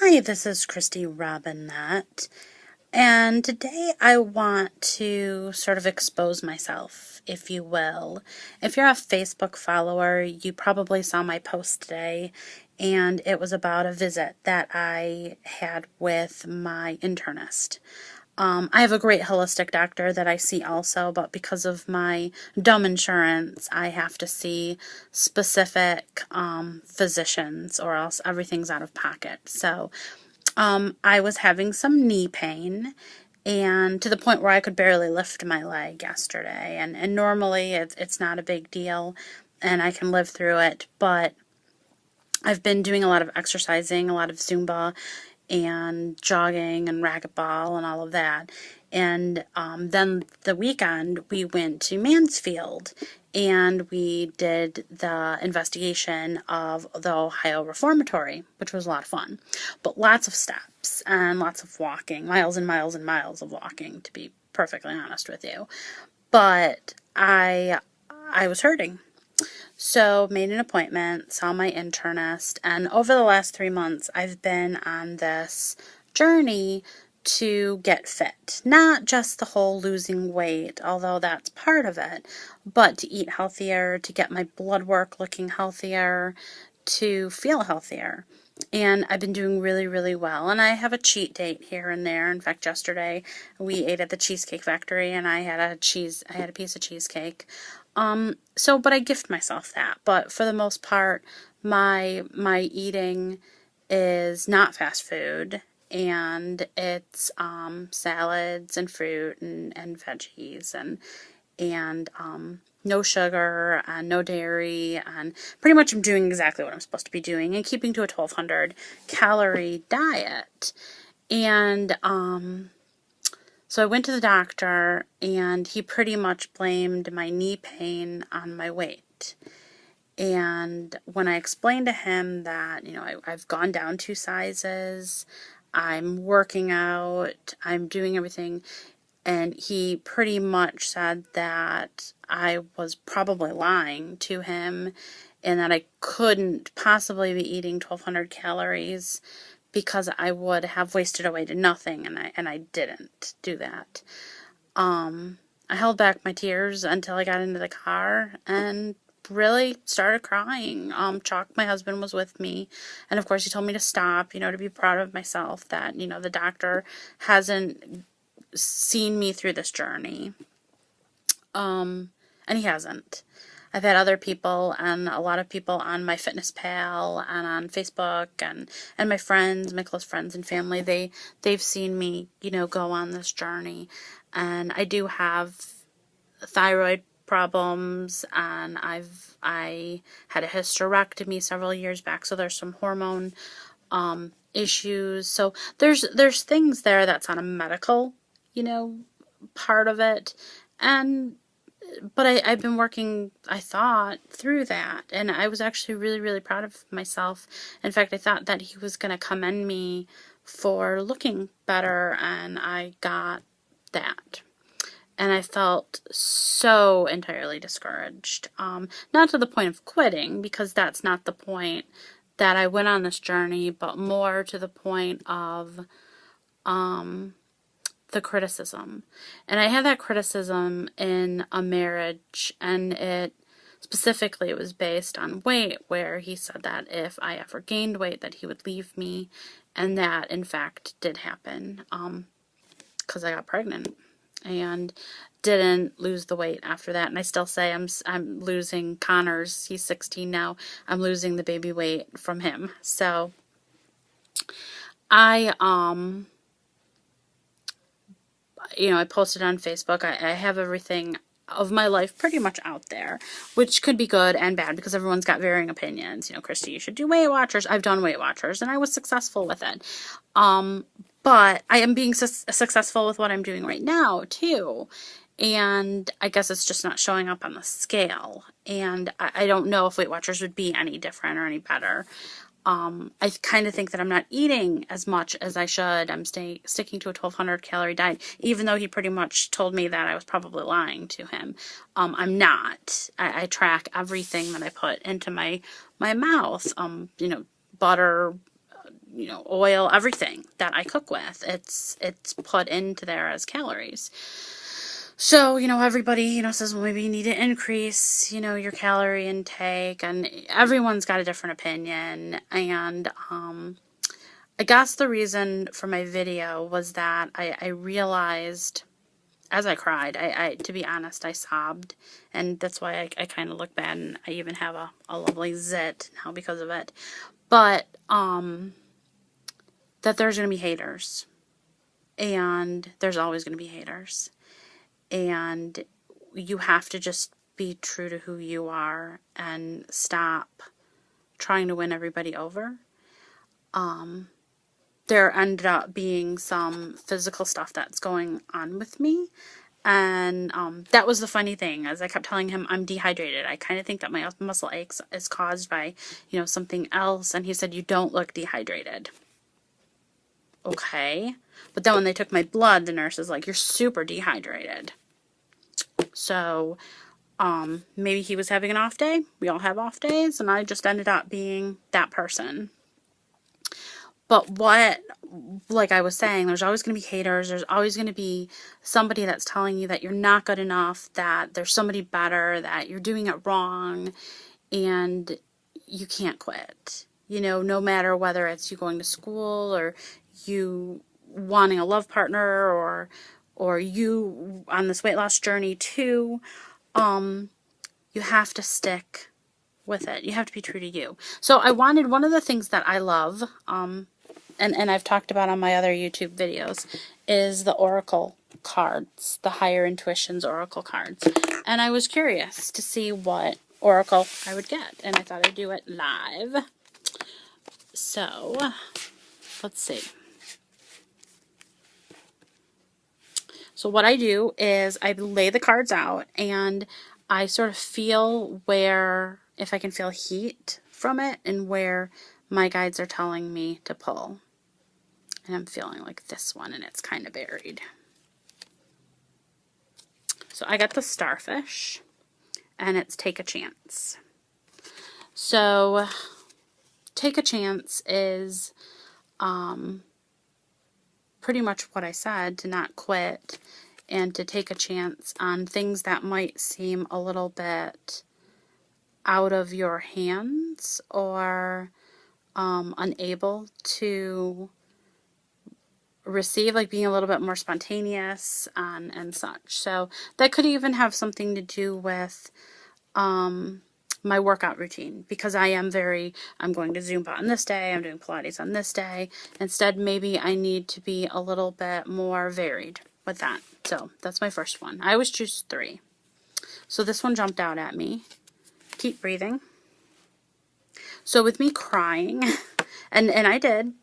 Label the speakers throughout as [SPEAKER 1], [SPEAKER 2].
[SPEAKER 1] Hi, this is Christy Robinette, and today I want to sort of expose myself, if you will. If you're a Facebook follower, you probably saw my post today, and it was about a visit that I had with my internist. I have a great holistic doctor that I see also, but because of my dumb insurance, I have to see specific physicians or else everything's out of pocket. So I was having some knee pain and to the point where I could barely lift my leg yesterday. And normally it's not a big deal and I can live through it, but I've been doing a lot of exercising, a lot of Zumba and jogging and racquetball and all of that. And then the weekend we went to Mansfield and we did the investigation of the Ohio Reformatory, which was a lot of fun. But lots of steps and lots of walking, miles and miles and miles of walking, to be perfectly honest with you. But I was hurting. So, made an appointment, saw my internist, and over the last 3 months, I've been on this journey to get fit. Not just the whole losing weight, although that's part of it, but to eat healthier, to get my blood work looking healthier, to feel healthier. And I've been doing really, really well. And I have a cheat date here and there. In fact, yesterday we ate at the Cheesecake Factory and I had a piece of cheesecake. But I gift myself that. But for the most part, my eating is not fast food, and it's salads and fruit and veggies and no sugar and no dairy, and pretty much I'm doing exactly what I'm supposed to be doing and keeping to a 1,200 calorie diet. And so I went to the doctor, and he pretty much blamed my knee pain on my weight. And when I explained to him that, I've gone down 2 sizes, I'm working out, I'm doing everything, and he pretty much said that I was probably lying to him and that I couldn't possibly be eating 1,200 calories because I would have wasted away to nothing, and I didn't do that. I held back my tears until I got into the car and really started crying. Chuck, my husband, was with me, and of course he told me to stop, to be proud of myself that, the doctor hasn't seen me through this journey. And he hasn't. I've had other people and a lot of people on my MyFitnessPal and on Facebook and my friends, my close friends and family, they've seen me, go on this journey. And I do have thyroid problems, and I had a hysterectomy several years back, so there's some hormone issues. So there's things there that's on a medical, part of it. But I've been working, I thought, through that, and I was actually really, really proud of myself. In fact, I thought that he was going to commend me for looking better, and I got that. And I felt so entirely discouraged. Not to the point of quitting, because that's not the point that I went on this journey, but more to the point of the criticism. And I had that criticism in a marriage, and it was based on weight, where he said that if I ever gained weight that he would leave me, and that in fact did happen, because I got pregnant and didn't lose the weight after that. And I still say I'm losing Connor's, he's 16 now, I'm losing the baby weight from him. So I posted on Facebook. I have everything of my life pretty much out there, which could be good and bad because everyone's got varying opinions. Christy, you should do Weight Watchers. I've done Weight Watchers and I was successful with it. But I am being successful with what I'm doing right now too. And I guess it's just not showing up on the scale. And I don't know if Weight Watchers would be any different or any better. I kind of think that I'm not eating as much as I should. I'm sticking to a 1,200 calorie diet, even though he pretty much told me that I was probably lying to him. I'm not. I track everything that I put into my mouth. Butter, you know, oil, everything that I cook with. It's put into there as calories. So, you know, everybody, you know, says, well, maybe you need to increase, you know, your calorie intake, and everyone's got a different opinion. And I guess the reason for my video was that I realized as I cried, to be honest, I sobbed, and that's why I kind of look bad, and I even have a lovely zit now because of it. But that there's going to be haters, and there's always going to be haters, and you have to just be true to who you are and stop trying to win everybody over. There ended up being some physical stuff that's going on with me. And that was the funny thing, as I kept telling him I'm dehydrated. I kind of think that my muscle aches is caused by, you know, something else. And he said, you don't look dehydrated. Okay. But then when they took my blood, the nurse is like, you're super dehydrated. So maybe he was having an off day. We all have off days. And I just ended up being that person. But what, like I was saying, there's always going to be haters. There's always going to be somebody that's telling you that you're not good enough, that there's somebody better, that you're doing it wrong, and you can't quit. You know, no matter whether it's you going to school or you wanting a love partner or you on this weight loss journey too, you have to stick with it. You have to be true to you. So I wanted, one of the things that I love, and I've talked about on my other YouTube videos, is the Oracle cards, the Higher Intuitions Oracle cards. And I was curious to see what Oracle I would get, and I thought I'd do it live. So, let's see. So what I do is I lay the cards out, and I sort of feel where, if I can feel heat from it, and where my guides are telling me to pull. And I'm feeling like this one, and it's kind of buried. So I got the Starfish, and it's Take a Chance. So Take a Chance is pretty much what I said, to not quit and to take a chance on things that might seem a little bit out of your hands or unable to receive, like being a little bit more spontaneous and such. So that could even have something to do with my workout routine, because I'm going to Zumba on this day, I'm doing Pilates on this day. Instead, maybe I need to be a little bit more varied with that. So that's my first one. I always choose 3. So this one jumped out at me. Keep breathing. So with me crying, and I did,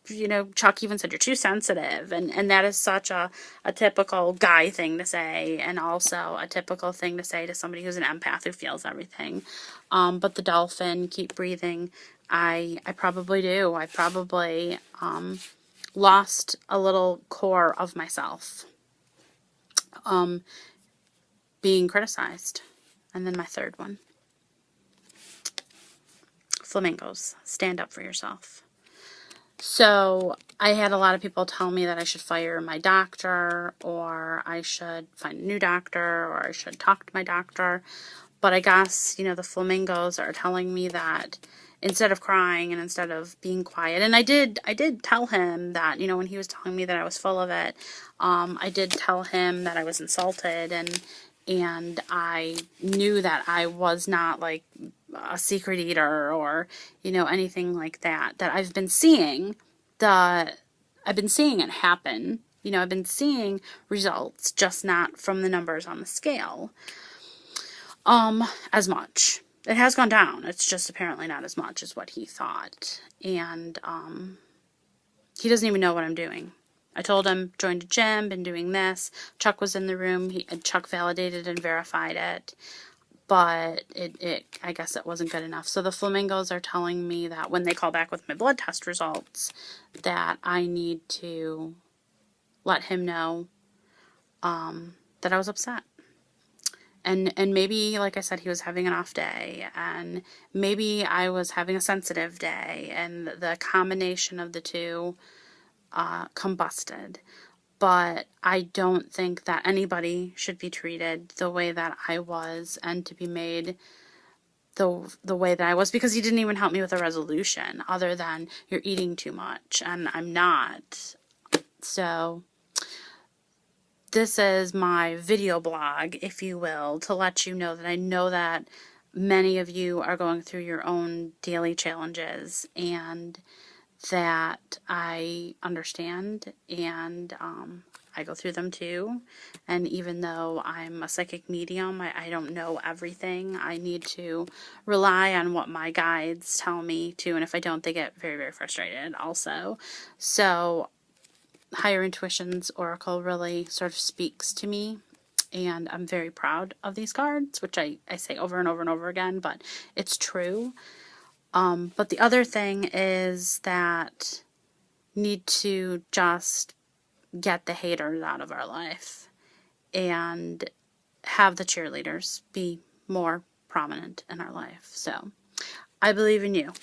[SPEAKER 1] you know, Chuck even said you're too sensitive, and that is such a typical guy thing to say, and also a typical thing to say to somebody who's an empath who feels everything. But the dolphin, keep breathing, I probably do. I probably lost a little core of myself being criticized. And then my third one, flamingos, stand up for yourself. So I had a lot of people tell me that I should fire my doctor, or I should find a new doctor, or I should talk to my doctor. But I guess, you know, the flamingos are telling me that instead of crying and instead of being quiet, and I did tell him that, you know, when he was telling me that I was full of it, I did tell him that I was insulted, and I knew that I was not like a secret eater or, you know, anything like that, that I've been seeing it happen. You know, I've been seeing results, just not from the numbers on the scale as much. It has gone down. It's just apparently not as much as what he thought. And he doesn't even know what I'm doing. I told him, joined a gym, been doing this. Chuck was in the room. Chuck validated and verified it. But I guess it wasn't good enough. So the flamingos are telling me that when they call back with my blood test results, that I need to let him know that I was upset. And maybe, like I said, he was having an off day, and maybe I was having a sensitive day, and the combination of the two combusted. But I don't think that anybody should be treated the way that I was, and to be made the way that I was, because he didn't even help me with a resolution other than you're eating too much, and I'm not. So this is my video blog, if you will, to let you know that I know that many of you are going through your own daily challenges, and that I understand, and I go through them too. And even though I'm a psychic medium, I don't know everything. I need to rely on what my guides tell me to, and if I don't, they get very, very frustrated also. So Higher Intuition's Oracle really sort of speaks to me, and I'm very proud of these cards, which I say over and over and over again, but it's true. But the other thing is that need to just get the haters out of our life and have the cheerleaders be more prominent in our life. So I believe in you.